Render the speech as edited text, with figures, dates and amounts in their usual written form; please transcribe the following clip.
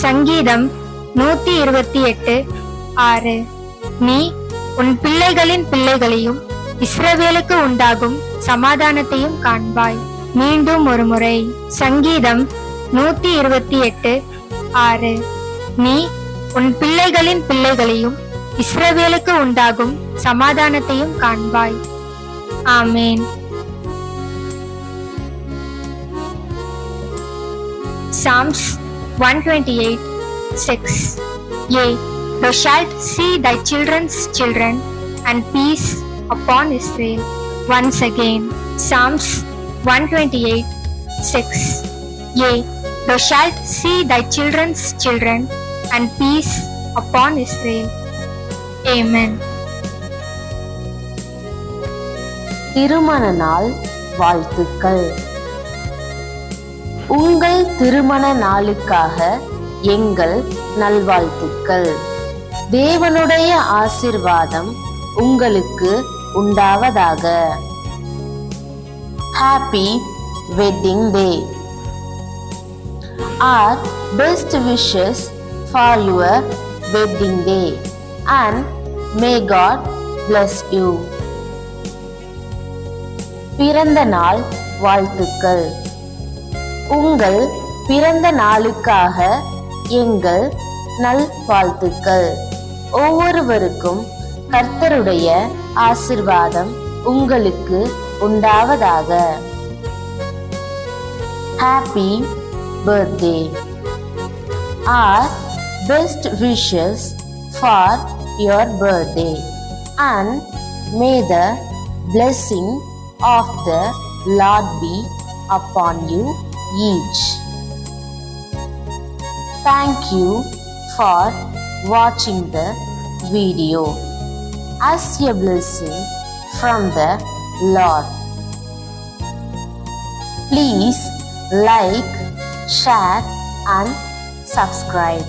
சங்கீதம் 128 6. நீ உன் பிள்ளைகளின் பிள்ளைகளையும் இஸ்ரவேலுக்கு உண்டாகும் சமாதானத்தையும் காண்பாய். மீண்டும் ஒரு முறை. சங்கீதம் 128 6. நீ உன் பிள்ளைகளின் பிள்ளைகளையும் இஸ்ரவேலுக்கு உண்டாகும் சமாதானத்தையும் காண்பாய். ஆமேன். Psalms 128:6. Yea, thou shalt see thy children's children, and peace upon Israel. Once again. Psalms 128:6. Yea, thou shalt see thy children's children, and peace upon Israel. Amen. திருமண நாள் வாழ்த்துக்கள். உங்கள் திருமண நாளுக்காக எங்கள் நல்வாழ்த்துக்கள். தேவனுடைய ஆசீர்வாதம் உங்களுக்கு உண்டாவதாக. Happy wedding day. Our best wishes for your wedding day and may God bless you. பிறந்த நாள் வாழ்த்துக்கள். உங்கள் பிறந்த நாளுக்காக எங்கள் நல்வாழ்த்துக்கள். ஒவ்வொருவருக்கும் கர்த்தருடைய ஆசீர்வாதம் உங்களுக்கு உண்டாவதாக. Happy birthday. Our best wishes for your birthday and may the blessing of the Lord be upon you each. Thank you for watching the video as a blessing from the Lord. Please like, share and subscribe.